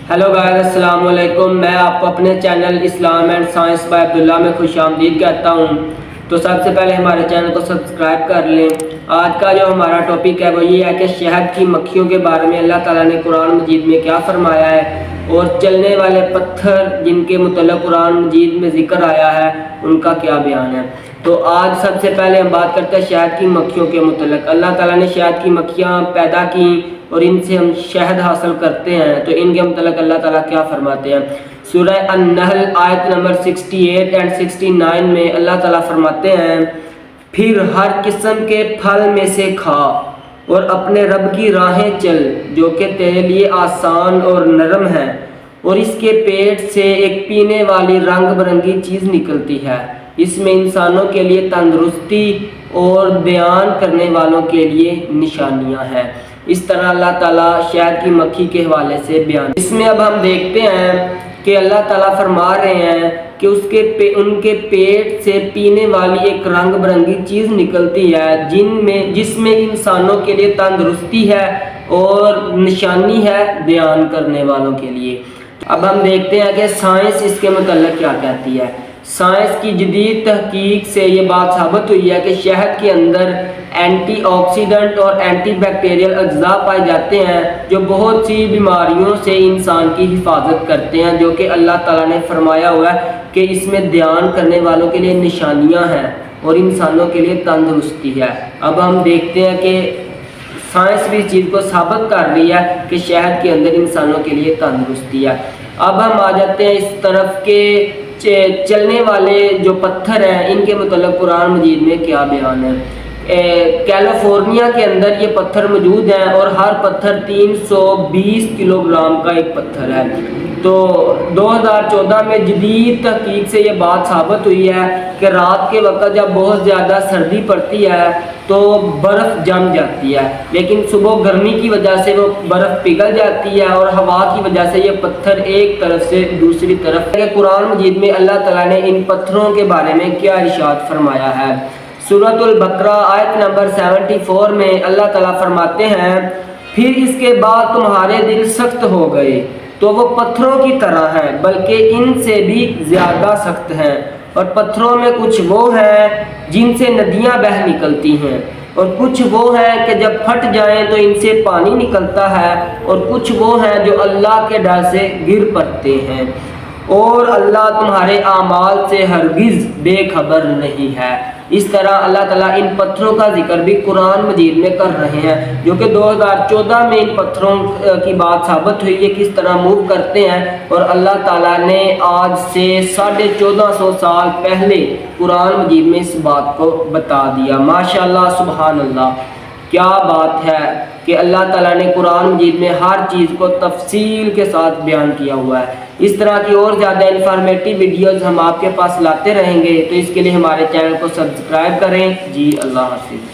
Hello guys, अस्सलाम वालेकुम। मैं आपको अपने channel Islam and science by Abdullah में खुशामदीद कहता हूँ। तो सबसे पहले हमारे चैनल को सब्सक्राइब कर लें। आज का जो हमारा टॉपिक है वो ये है कि शहद की मक्खियों के बारे में अल्लाह ताला ने कुरान मजीद में क्या फरमाया है और चलने वाले पत्थर जिनके मुतल्लिक़ कुरान मजीद में ज़िक्र आया है उनका क्या बयान है। तो आज सबसे पहले हम बात करते हैं शहद की मक्खियों के मुतल्लिक़। अल्लाह ताला ने शहद की मक्खियाँ पैदा की और इनसे हम शहद हासिल करते हैं, तो इनके मुतल्लिक़ अल्लाह ताला क्या फरमाते हैं। सूरह अन-नहल आयत नंबर 68 एंड 69 में अल्लाह ताला फरमाते हैं, फिर हर किस्म के फल में से खा और अपने रब की राहें चल जो कि तेरे लिए आसान और नरम है, और इसके पेट से एक पीने वाली रंग बिरंगी चीज़ निकलती है, इसमें इंसानों के लिए तंदुरुस्ती और बयान करने वालों के लिए निशानियां हैं। इस तरह अल्लाह ताला शहद की मक्खी के हवाले से बयान। इसमें अब हम देखते हैं कि अल्लाह ताला फरमा रहे हैं कि उनके पेट से पीने वाली एक रंग बिरंगी चीज़ निकलती है जिसमें इंसानों के लिए तंदुरुस्ती है और निशानी है बयान करने वालों के लिए। अब हम देखते हैं कि साइंस इसके मुतल्लिक़ क्या कहती है। साइंस की जदीद तहकीक से ये बात साबित हुई है कि शहद के अंदर एंटीऑक्सीडेंट और एंटी बैक्टीरियल अज्जा पाए जाते हैं जो बहुत सी बीमारियों से इंसान की हिफाजत करते हैं, जो कि अल्लाह ताला ने फरमाया हुआ है कि इसमें ध्यान करने वालों के लिए निशानियां हैं और इंसानों के लिए तंदुरुस्ती है। अब हम देखते हैं कि साइंस भी इस चीज़ को साबित कर रही है कि शहद के अंदर इंसानों के लिए तंदुरुस्ती है। अब हम आ जाते हैं इस तरफ के चलने वाले जो पत्थर हैं इनके मुतल्लिक़ कुरान मजीद में क्या बयान है। कैलिफोर्निया के अंदर ये पत्थर मौजूद हैं और हर पत्थर 320 किलोग्राम का एक पत्थर है। तो 2014 में जदीद तहकीक से ये बात साबित हुई है कि रात के वक्त जब बहुत ज़्यादा सर्दी पड़ती है तो बर्फ़ जम जाती है, लेकिन सुबह गर्मी की वजह से वो बर्फ़ पिघल जाती है और हवा की वजह से ये पत्थर एक तरफ से दूसरी तरफ। कुरान मजीद में अल्लाह ताला ने इन पत्थरों के बारे में क्या इरशाद फरमाया है। सूरतुल बकरा आयत नंबर 74 में अल्लाह ताला फरमाते हैं, फिर इसके बाद तुम्हारे दिल सख्त हो गए तो वो पत्थरों की तरह हैं, बल्कि इनसे भी ज़्यादा सख्त हैं, और पत्थरों में कुछ वो हैं जिनसे नदियां बह निकलती हैं, और कुछ वो हैं कि जब फट जाएं तो इनसे पानी निकलता है, और कुछ वो हैं जो अल्लाह के डर से गिर पड़ते हैं, और अल्लाह तुम्हारे आमाल से हरगिज़ बेखबर नहीं है। इस तरह अल्लाह ताला इन पत्थरों का जिक्र भी कुरान मजीद में कर रहे हैं, जो कि 2014 में इन पत्थरों की बात साबित हुई है किस तरह मूव करते हैं, और अल्लाह ताला ने आज से 1450 साल पहले कुरान मजीद में इस बात को बता दिया। माशाअल्लाह, सुभान अल्लाह, क्या बात है कि अल्लाह ताला ने कुरान मजीद में हर चीज़ को तफसील के साथ बयान किया हुआ है। इस तरह की और ज़्यादा इन्फॉर्मेटिव वीडियोज़ हम आपके पास लाते रहेंगे, तो इसके लिए हमारे चैनल को सब्सक्राइब करें। जी, अल्लाह हाफ़िज़।